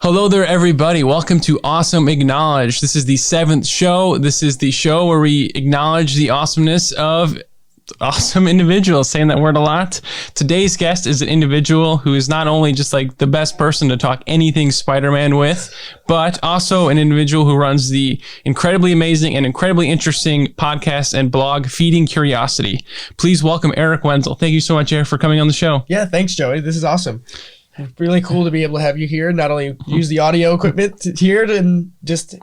Hello there, everybody. Welcome to Awesome Acknowledge. This is the 7th show. This is the show where we acknowledge the awesomeness of awesome individuals, saying that word a lot. Today's guest is an individual who is not only just like the best person to talk anything Spider-Man with, but also an individual who runs the incredibly amazing and incredibly interesting podcast and blog, Feeding Curiosity. Please welcome Erich Wenzel. Thank you so much, Erich, for coming on the show. Yeah, thanks, Joey. This is awesome. Really cool to be able to have you here. Not only use the audio equipment here and just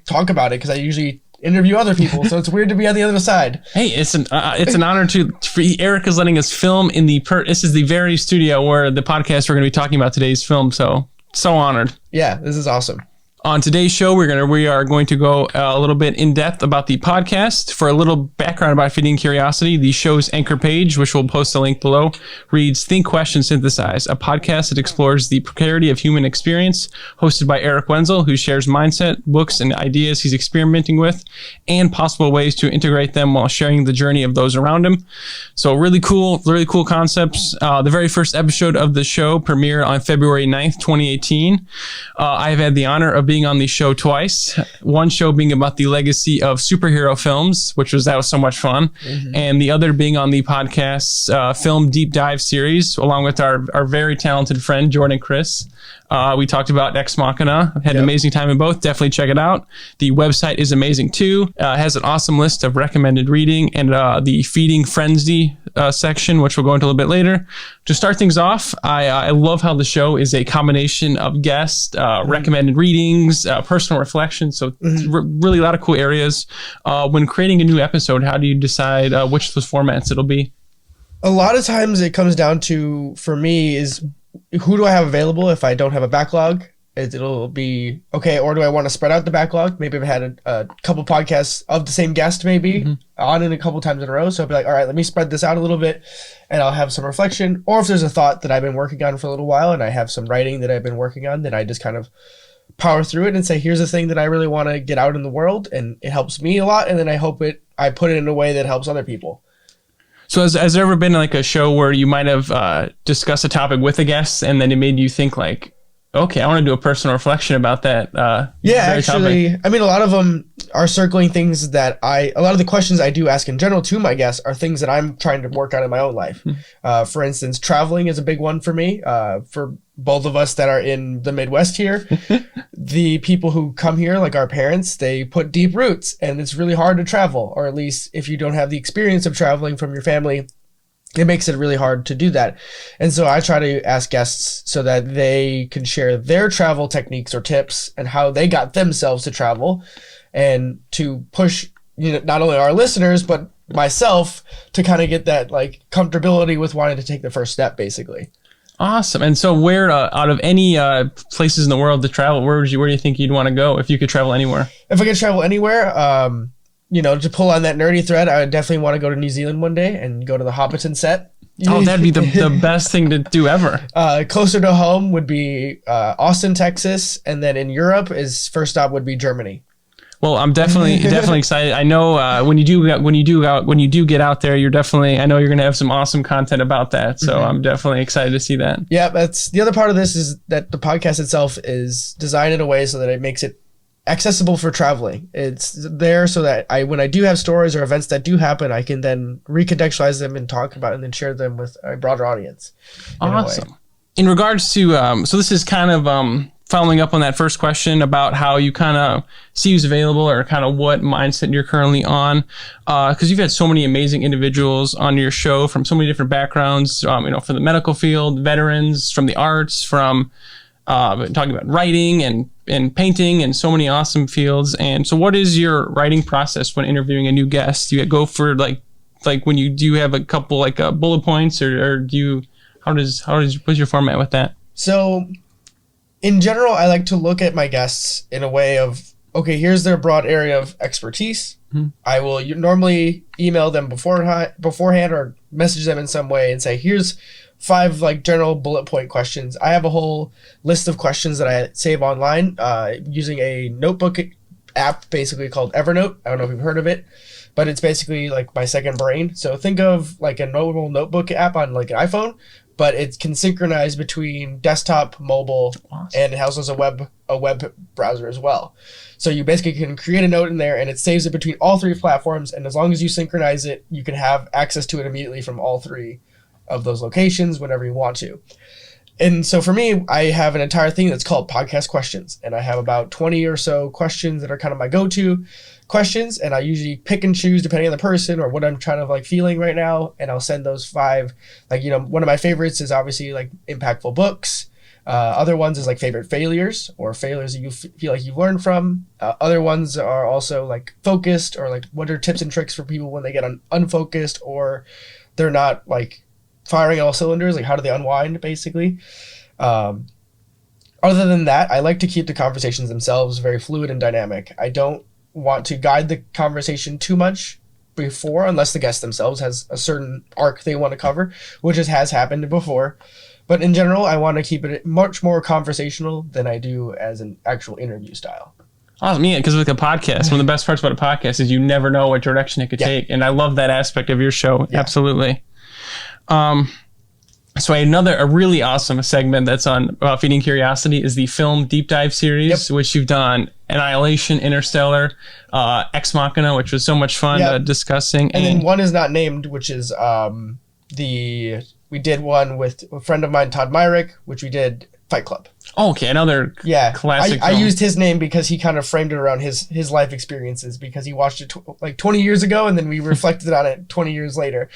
talk about it, because I usually interview other people, so it's weird to be on the other side. Hey, it's an honor for Erich is letting us film in this is the very studio where the podcast we're going to be talking about today's film. So honored. Yeah, this is awesome. On today's show, we are going to go a little bit in depth about the podcast. For a little background about Feeding Curiosity, the show's anchor page, which we'll post a link below, reads Think, Question, Synthesize, a podcast that explores the precarity of human experience, hosted by Erich Wenzel, who shares mindset, books, and ideas he's experimenting with, and possible ways to integrate them while sharing the journey of those around him. So really cool concepts. The very first episode of the show premiered on February 9th, 2018. I've had the honor of being on the show twice. One show being about the legacy of superhero films, that was so much fun. Mm-hmm. And the other being on the podcast's film deep dive series, along with our very talented friend, Jordan Chris. We talked about Ex Machina. I've had an amazing time in both. Definitely check it out. The website is amazing too. It has an awesome list of recommended reading and the Feeding Frenzy section, which we'll go into a little bit later. To start things off, I love how the show is a combination of guests, recommended readings, personal reflection. So really a lot of cool areas. When creating a new episode, how do you decide which of those formats it'll be? A lot of times it comes down to, for me, is who do I have available if I don't have a backlog? It'll be, okay, or do I want to spread out the backlog? Maybe I've had a couple podcasts of the same guest on it a couple times in a row. So I'll be like, all right, let me spread this out a little bit and I'll have some reflection. Or if there's a thought that I've been working on for a little while and I have some writing that I've been working on, then I just kind of power through it and say, here's the thing that I really want to get out in the world, and it helps me a lot. And then I put it in a way that helps other people. So has there ever been like a show where you might have discussed a topic with a guest and then it made you think like, okay, I want to do a personal reflection about that? Yeah, actually, topic? I mean, a lot of them are circling things that a lot of the questions I do ask in general to my guests are things that I'm trying to work on in my own life. For instance, traveling is a big one for me. For both of us that are in the Midwest here, the people who come here, like our parents, they put deep roots, and it's really hard to travel, or at least if you don't have the experience of traveling from your family, it makes it really hard to do that. And so I try to ask guests so that they can share their travel techniques or tips and how they got themselves to travel, and to push, not only our listeners, but myself to kind of get that like comfortability with wanting to take the first step, basically. Awesome. And so where, out of any places in the world to travel, where do you think you'd want to go if you could travel anywhere? If I could travel anywhere, to pull on that nerdy thread, I would definitely want to go to New Zealand one day and go to the Hobbiton set. Oh, that'd be the best thing to do ever. Closer to home would be Austin, Texas, and then in Europe, first stop would be Germany. Well, I'm definitely excited. I know when you do get out there, I know you're going to have some awesome content about that. So I'm definitely excited to see that. Yeah, that's the other part of this, is that the podcast itself is designed in a way so that it makes it accessible for traveling. It's there so that when I do have stories or events that do happen, I can then recontextualize them and talk about it and then share them with a broader audience. Awesome. In regards to, so this is kind of following up on that first question about how you kind of see who's available, or kind of what mindset you're currently on, because you've had so many amazing individuals on your show from so many different backgrounds, from the medical field, veterans, from the arts, from talking about writing and painting, and so many awesome fields. And so what is your writing process when interviewing a new guest? Do you go for like when do you have a couple bullet points, or do you, what's your format with that? So in general, I like to look at my guests in a way of, okay, here's their broad area of expertise. I will normally email them beforehand or message them in some way and say, here's 5 general bullet point questions. I have a whole list of questions that I save online using a notebook app basically called Evernote. I don't know if you've heard of it, but it's basically like my second brain. So think of like a normal notebook app on like an iPhone, but it can synchronize between desktop, mobile, and it has a web browser as well. So you basically can create a note in there, and it saves it between all 3 platforms. And as long as you synchronize it, you can have access to it immediately from all 3 of those locations whenever you want to. And so for me, I have an entire thing that's called podcast questions, and I have about 20 or so questions that are kind of my go-to questions, and I usually pick and choose depending on the person or what I'm trying to like feeling right now, and I'll send those 5. Like, you know, one of my favorites is obviously like impactful books. Other ones is like favorite failures or failures that you feel like you've learned from. Other ones are also like focused, or like what are tips and tricks for people when they get unfocused or they're not like firing all cylinders, like how do they unwind basically. Other than that, I like to keep the conversations themselves very fluid and dynamic. I don't want to guide the conversation too much before, unless the guest themselves has a certain arc they want to cover, which has happened before. But in general, I want to keep it much more conversational than I do as an actual interview style. Awesome, yeah, because with a podcast, one of the best parts about a podcast is you never know what direction it could take, and I love that aspect of your show. Yeah. Absolutely. So a really awesome segment that's on about Feeding Curiosity is the film deep dive series, which you've done Annihilation, Interstellar, Ex Machina, which was so much fun discussing. And then one is not named, which is we did one with a friend of mine, Todd Myrick, which we did Fight Club. Oh, okay, another classic I used his name because he kind of framed it around his life experiences, because he watched it like 20 years ago, and then we reflected on it 20 years later.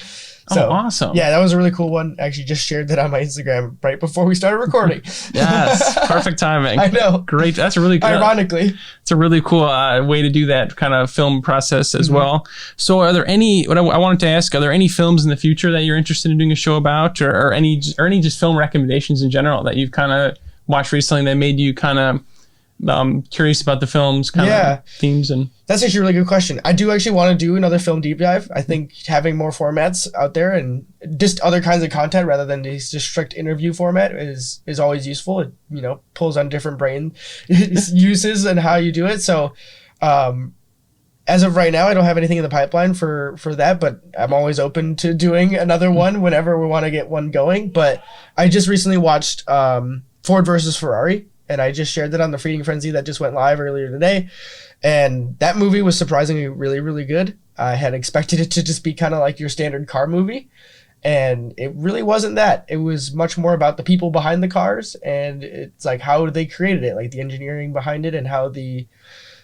So, awesome. Yeah, that was a really cool one. I actually just shared that on my Instagram right before we started recording. Yes, perfect timing. I know. Great. That's a really good. Ironically. It's a really cool way to do that kind of film process as well. So are there any, what I wanted to ask, are there any films in the future that you're interested in doing a show about, or any just film recommendations in general that you've kind of watched recently that made you kind of curious about the film's kind of themes? And that's actually a really good question. I do actually want to do another film deep dive. I think having more formats out there and just other kinds of content rather than this just strict interview format is always useful. It, you know, pulls on different brain uses and how you do it. So as of right now, I don't have anything in the pipeline for that, but I'm always open to doing another one whenever we want to get one going. But I just recently watched Ford versus Ferrari, and I just shared that on the Feeding Frenzy that just went live earlier today. And that movie was surprisingly really, really good. I had expected it to just be kind of like your standard car movie, and it really wasn't that. It was much more about the people behind the cars, and it's like how they created it, like the engineering behind it, and how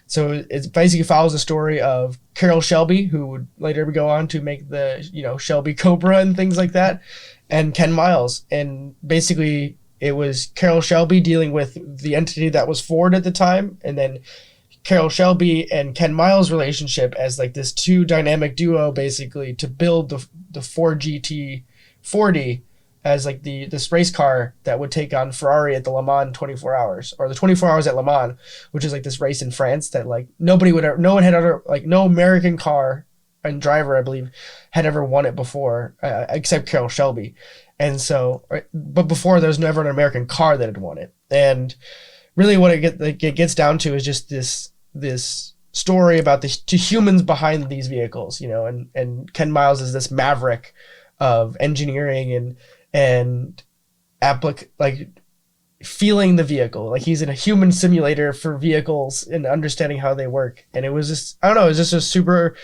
so it basically follows the story of Carroll Shelby, who would later go on to make the, you know, Shelby Cobra and things like that, and Ken Miles. And basically it was Carroll Shelby dealing with the entity that was Ford at the time, and then Carroll Shelby and Ken Miles' relationship as like this two dynamic duo, basically to build the Ford GT40 as like this race car that would take on Ferrari at the Le Mans 24 hours, or the 24 hours at Le Mans, which is like this race in France that like no one had ever, like no American car and driver, I believe, had ever won it before, except Carroll Shelby. And so, but before there was never an American car that had won it. And really what it gets down to is just this story about the two humans behind these vehicles, you know, and Ken Miles is this maverick of engineering and like feeling the vehicle. Like he's in a human simulator for vehicles and understanding how they work. And it was just, I don't know, it was just a super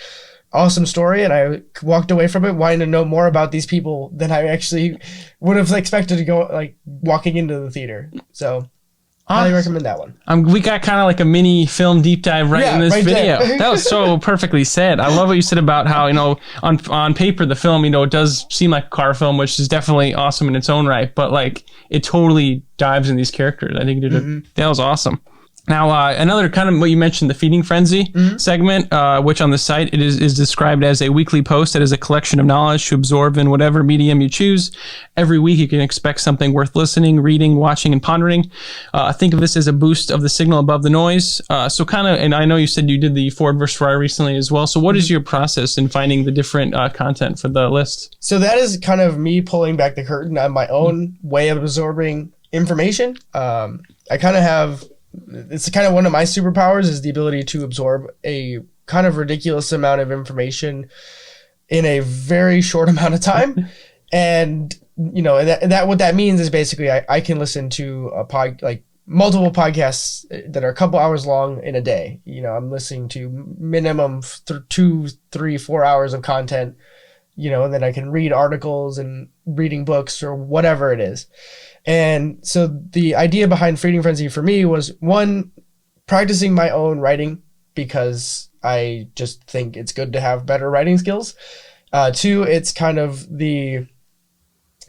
awesome story, and I walked away from it wanting to know more about these people than I actually would have expected to go, like walking into the theater. So highly recommend that one. We got kind of like a mini film deep dive in this video. That was so perfectly said. I love what you said about how, you know, on paper the film, you know, it does seem like a car film, which is definitely awesome in its own right, but like it totally dives in these characters. I think that was awesome. Now, another kind of what you mentioned, the Feeding Frenzy segment, which on the site it is described as a weekly post that is a collection of knowledge to absorb in whatever medium you choose. Every week you can expect something worth listening, reading, watching, and pondering. Think of this as a boost of the signal above the noise. So kind of, and I know you said you did the Ford versus Ferrari recently as well. So what is your process in finding the different content for the list? So that is kind of me pulling back the curtain on my own way of absorbing information. I kind of have... It's kind of one of my superpowers is the ability to absorb a kind of ridiculous amount of information in a very short amount of time. And that what that means is basically I can listen to multiple podcasts that are a couple hours long in a day. I'm listening to minimum 2, 3, 4 hours of content, and then I can read articles and reading books or whatever it is. And so the idea behind Feeding Frenzy for me was, one, practicing my own writing because I just think it's good to have better writing skills. Two, it's kind of the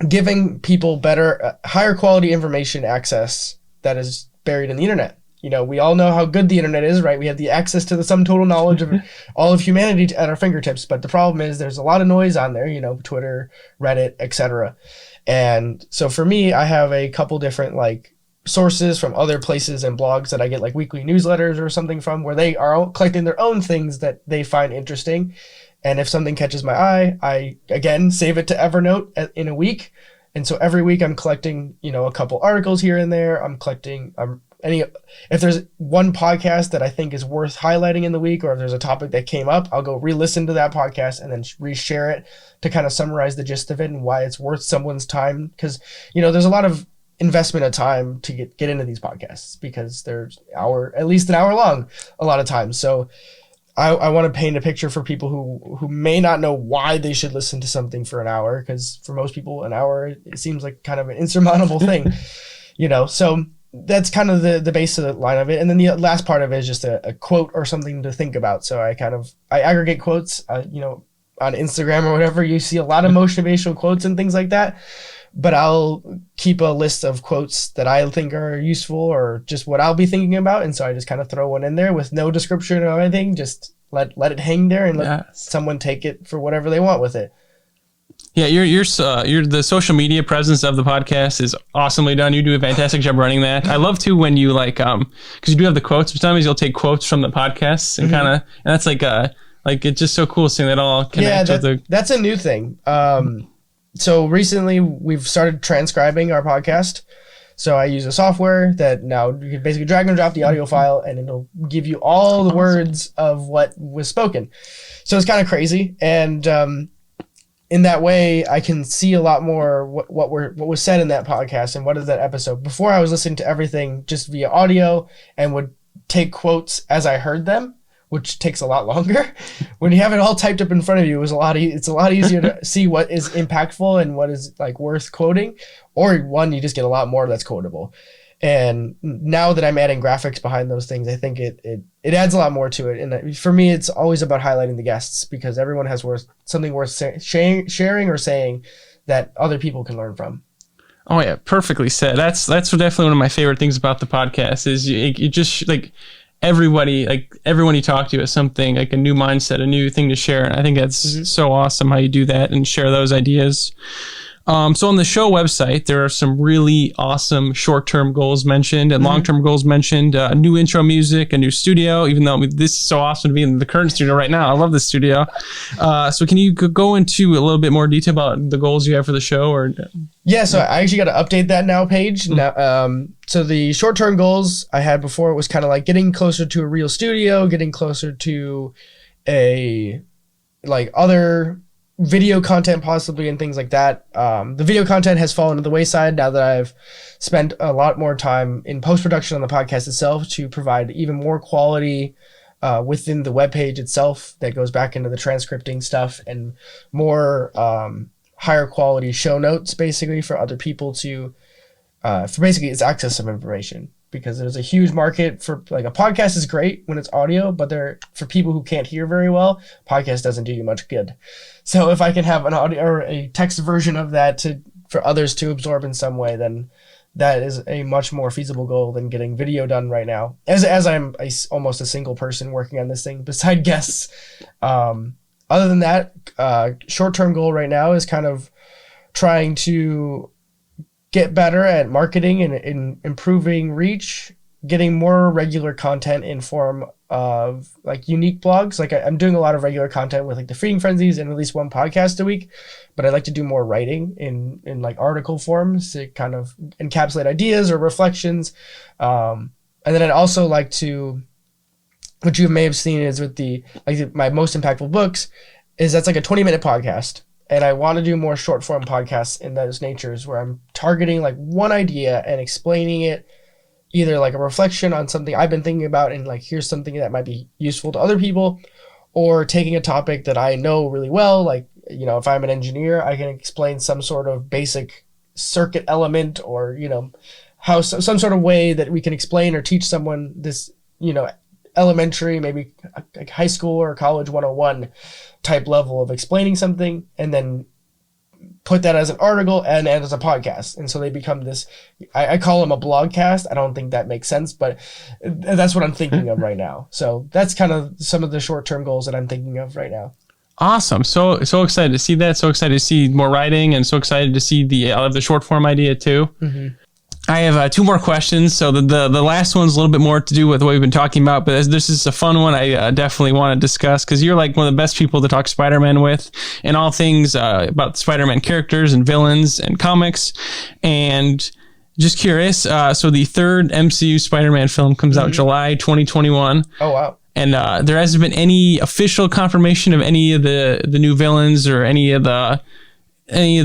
giving people better, higher quality information access that is buried in the internet. We all know how good the internet is, right? We have the access to the sum total knowledge of all of humanity at our fingertips. But the problem is there's a lot of noise on there, Twitter, Reddit, etc. And so for me, I have a couple different sources from other places and blogs that I get weekly newsletters or something from, where they are collecting their own things that they find interesting. And if something catches my eye, I again save it to Evernote in a week. And so every week I'm collecting, a couple articles here and there. I'm collecting if there's one podcast that I think is worth highlighting in the week, or if there's a topic that came up, I'll go re-listen to that podcast and then reshare it to kind of summarize the gist of it and why it's worth someone's time. Because, there's a lot of investment of time to get into these podcasts because they're at least an hour long a lot of times. So I want to paint a picture for people who may not know why they should listen to something for an hour, because for most people, an hour, it seems like kind of an insurmountable thing, so that's kind of the base of the line of it. And then the last part of it is just a quote or something to think about. So I aggregate quotes, on Instagram or whatever. You see a lot of motivational quotes and things like that, but I'll keep a list of quotes that I think are useful or just what I'll be thinking about. And so I just kind of throw one in there with no description or anything. Just let it hang there and let someone take it for whatever they want with it. Yeah, you're the social media presence of the podcast is awesomely done. You do a fantastic job running that. I love too when you because you do have the quotes. Sometimes you'll take quotes from the podcasts and and that's it's just so cool seeing that all connect. Yeah, that's a new thing. So recently we've started transcribing our podcast. So I use a software that now you can basically drag and drop the audio file and it'll give you all the words of what was spoken. So it's kind of crazy. And in that way, I can see a lot more what was said in that podcast and what is that episode. Before, I was listening to everything just via audio and would take quotes as I heard them, which takes a lot longer. When you have it all typed up in front of you, it's a lot easier to see what is impactful and what is worth quoting, or one, you just get a lot more that's quotable. And now that I'm adding graphics behind those things, I think it adds a lot more to it. And for me, it's always about highlighting the guests because everyone has something worth sharing or saying that other people can learn from. Oh yeah, perfectly said. That's definitely one of my favorite things about the podcast is you just everyone you talk to has something a new mindset, a new thing to share. And I think that's so awesome how you do that and share those ideas. So on the show website, there are some really awesome short-term goals mentioned and long-term goals mentioned. New intro music, a new studio, even though this is so awesome to be in the current studio right now. I love this studio. So can you go into a little bit more detail about the goals you have for the show? Yeah, so I actually got to update that now page. Now, so the short-term goals I had before was kind of getting closer to a real studio, getting closer to other video content possibly and things like that. The video content has fallen to the wayside now that I've spent a lot more time in post-production on the podcast itself to provide even more quality within the webpage itself that goes back into the transcripting stuff and more higher quality show notes basically for other people to for basically it's access of information. Because there's a huge market for a podcast is great when it's audio, but for people who can't hear very well, podcast doesn't do you much good. So if I can have an audio or a text version of that for others to absorb in some way, then that is a much more feasible goal than getting video done right now. As I'm almost a single person working on this thing beside guests. Other than that, short-term goal right now is kind of trying to get better at marketing and in improving reach, getting more regular content in form of unique blogs. I'm doing a lot of regular content with the Feeding Frenzies and at least one podcast a week, but I'd like to do more writing in article forms to kind of encapsulate ideas or reflections. And then I'd also like to, what you may have seen is with my most impactful books, is that's a 20-minute podcast. And I want to do more short form podcasts in those natures where I'm targeting like one idea and explaining it, either like a reflection on something I've been thinking about and like here's something that might be useful to other people, or taking a topic that I know really well. Like, you know, if I'm an engineer, I can explain some sort of basic circuit element, or, you know, how some sort of way that we can explain or teach someone this, you know, elementary, maybe like high school or college 101 type level of explaining something, and then put that as an article and as a podcast. And so they become this, I call them a blogcast. I don't think that makes sense, but that's what I'm thinking of right now. So that's kind of some of the short-term goals that I'm thinking of right now. Awesome. So excited to see that. So excited to see more writing, and so excited to see the short form idea too. Mm-hmm. I have 2 more questions. So the last one's a little bit more to do with what we've been talking about, but this is a fun one I definitely want to discuss, because you're like one of the best people to talk Spider-Man with, and all things about Spider-Man characters and villains and comics. And just curious, so the 3rd MCU Spider-Man film comes out July 2021. Oh, wow. And there hasn't been any official confirmation of any of the new villains or any of the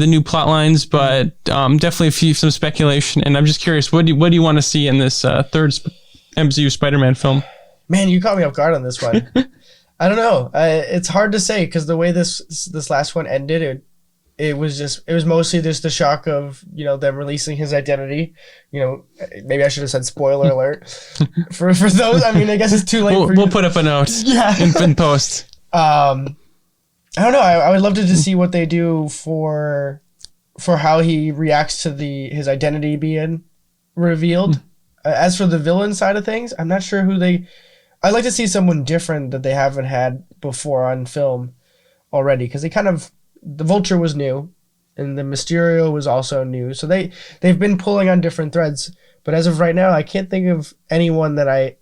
new plot lines, but definitely some speculation. And I'm just curious, what do you want to see in this 3rd MCU Spider-Man film? Man, you caught me off guard on this one. I don't know. It's hard to say, because the way this last one ended, it was mostly just the shock of, you know, them releasing his identity. You know, maybe I should have said spoiler alert for those. I mean, I guess it's too late. We'll put up a note in post. I don't know. I would love to just see what they do for how he reacts to his identity being revealed. As for the villain side of things, I'm not sure I'd like to see someone different that they haven't had before on film already, because the Vulture was new, and the Mysterio was also new. So they've been pulling on different threads. But as of right now, I can't think of anyone that I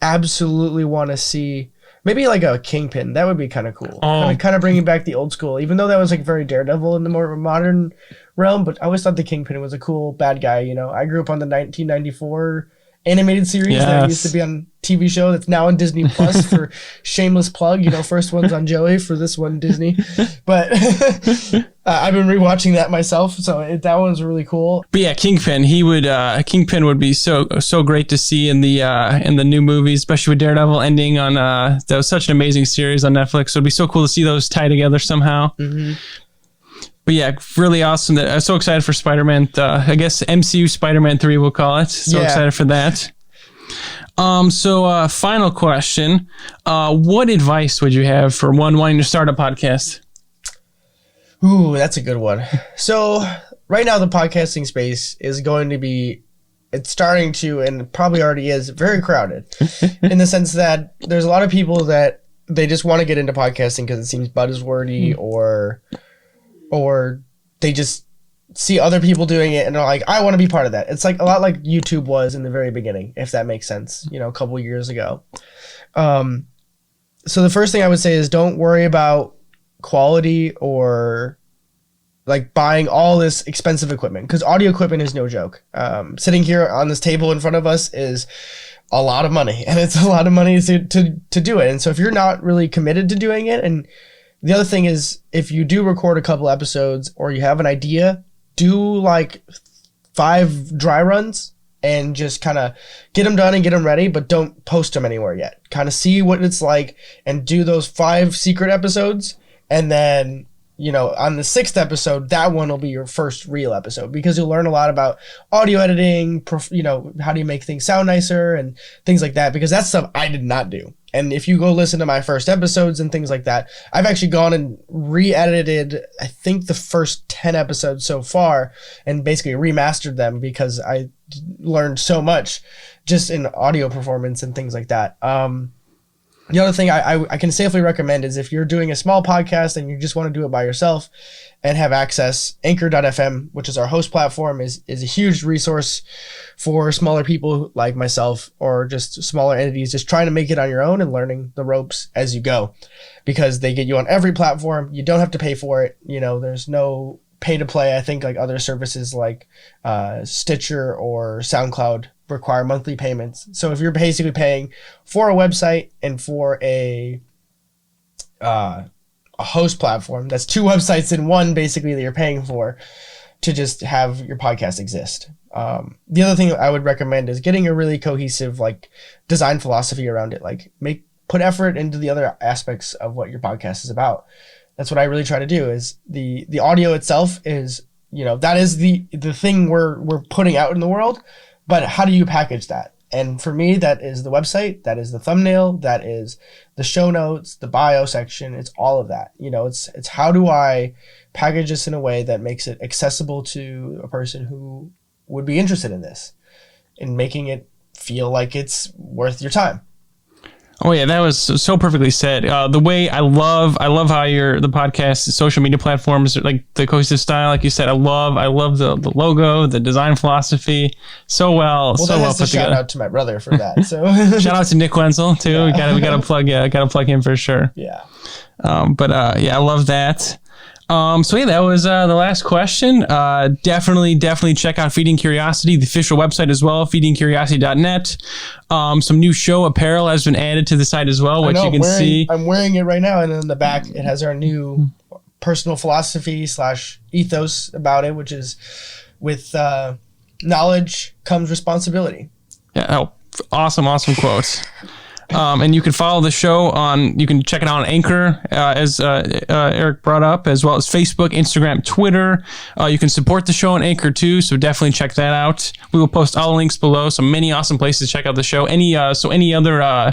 absolutely want to see. Maybe like a Kingpin. That would be kind of cool. Kind of bringing back the old school, even though that was like very Daredevil in the more modern realm. But I always thought the Kingpin was a cool bad guy. You know, I grew up on the 1994 animated series that used to be on TV show that's now on Disney Plus for shameless plug. You know, first one's on Joey, for this one Disney. But I've been rewatching that myself, so that one's really cool. But yeah, Kingpin would be so great to see in the new movies, especially with Daredevil ending on that was such an amazing series on Netflix. So it'd be so cool to see those tie together somehow. Mm-hmm. But yeah, really awesome. I'm so excited for Spider-Man. I guess MCU Spider-Man 3 we'll call it. So excited for that. So final question. What advice would you have for one wanting to start a podcast? Ooh, that's a good one. So right now the podcasting space is going to be, it's starting to, and probably already is, very crowded in the sense that there's a lot of people that they just want to get into podcasting because it seems buzzwordy, or they just see other people doing it and they're like, I want to be part of that. It's like a lot like YouTube was in the very beginning, if that makes sense, you know, a couple of years ago. So the first thing I would say is don't worry about quality or like buying all this expensive equipment, because audio equipment is no joke. Sitting here on this table in front of us is a lot of money, and it's a lot of money to do it. And so if you're not really committed to doing it, and the other thing is, if you do record a couple episodes or you have an idea, do like 5 dry runs and just kind of get them done and get them ready, but don't post them anywhere yet. Kind of see what it's like and do those 5 secret episodes. And then, you know, on the 6th episode, that one will be your first real episode, because you'll learn a lot about audio editing, you know, how do you make things sound nicer and things like that, because that's stuff I did not do. And if you go listen to my first episodes and things like that, I've actually gone and re-edited, I think, the first 10 episodes so far, and basically remastered them because I learned so much just in audio performance and things like that. The other thing I can safely recommend is if you're doing a small podcast and you just want to do it by yourself and have access, Anchor.fm, which is our host platform, is a huge resource for smaller people like myself, or just smaller entities just trying to make it on your own and learning the ropes as you go, because they get you on every platform. You don't have to pay for it. You know, there's no pay to play. I think like other services like Stitcher or SoundCloud require monthly payments. So if you're basically paying for a website and for a a host platform. That's 2 websites in one, basically, that you're paying for to just have your podcast exist. The other thing I would recommend is getting a really cohesive like design philosophy around it. Like put effort into the other aspects of what your podcast is about. That's what I really try to do. Is the audio itself is, that is the thing we're putting out in the world, but how do you package that? And for me, that is the website, that is the thumbnail, that is the show notes, the bio section. It's all of that. It's how do I package this in a way that makes it accessible to a person who would be interested in this, and making it feel like it's worth your time. Oh yeah, that was so perfectly said. The way I love how the podcast social media platforms, like the cohesive style, like you said. I love the logo, the design philosophy, so well put together. Shout out to my brother for that. So shout out to Nick Wenzel too. Yeah. We gotta plug him for sure. Yeah. I love that. That was the last question. Definitely check out Feeding Curiosity, the official website as well, feedingcuriosity.net. Some new show apparel has been added to the site as well, which you can see. I'm wearing it right now, and in the back it has our new personal philosophy / ethos about it, which is with knowledge comes responsibility. Yeah, awesome quotes. And you can follow the show you can check it out on Anchor, as Erich brought up, as well as Facebook, Instagram, Twitter. You can support the show on Anchor too, so definitely check that out. We will post all the links below, so many awesome places to check out the show. Any other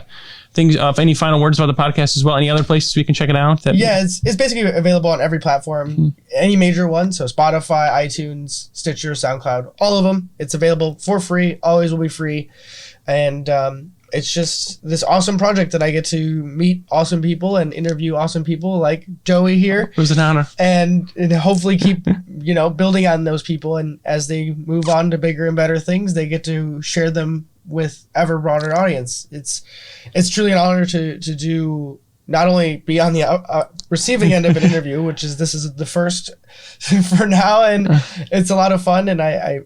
things, any final words about the podcast as well? Any other places we can check it out? It's basically available on every platform, any major one, so Spotify, iTunes, Stitcher, SoundCloud, all of them. It's available for free, always will be free, and it's just this awesome project that I get to meet awesome people and interview awesome people like Joey here. It was an honor. And hopefully keep, building on those people. And as they move on to bigger and better things, they get to share them with ever broader audience. It's truly an honor to do, not only be on the receiving end of an interview, this is the first for now. And it's a lot of fun. And I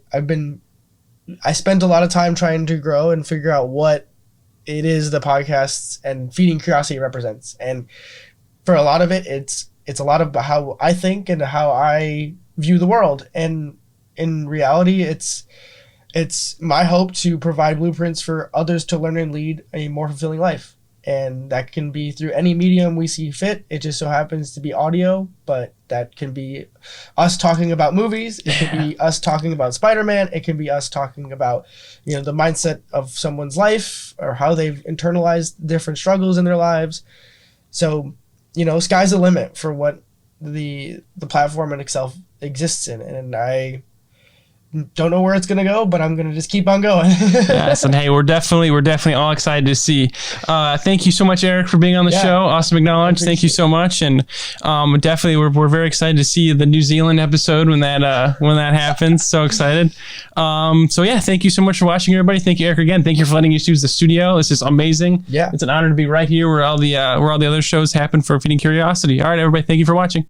spent a lot of time trying to grow and figure out what it is the podcasts and Feeding Curiosity represents. And for a lot of it, it's a lot of how I think and how I view the world. And in reality, it's my hope to provide blueprints for others to learn and lead a more fulfilling life. And that can be through any medium we see fit. It just so happens to be audio, but that can be us talking about movies. It can be us talking about SpiderMan. It can be us talking about, the mindset of someone's life or how they've internalized different struggles in their lives. So, sky's the limit for what the platform in itself exists in. And I don't know where it's going to go, but I'm going to just keep on going. Yes, and hey, we're definitely all excited to see. Thank you so much, Erich, for being on the show. Awesome acknowledge. Thank you so much. And definitely we're very excited to see the New Zealand episode when that happens. So excited. Thank you so much for watching, everybody. Thank you, Erich, again. Thank you for letting us use the studio. This is amazing. Yeah. It's an honor to be right here where all the other shows happen for Feeding Curiosity. All right, everybody, thank you for watching.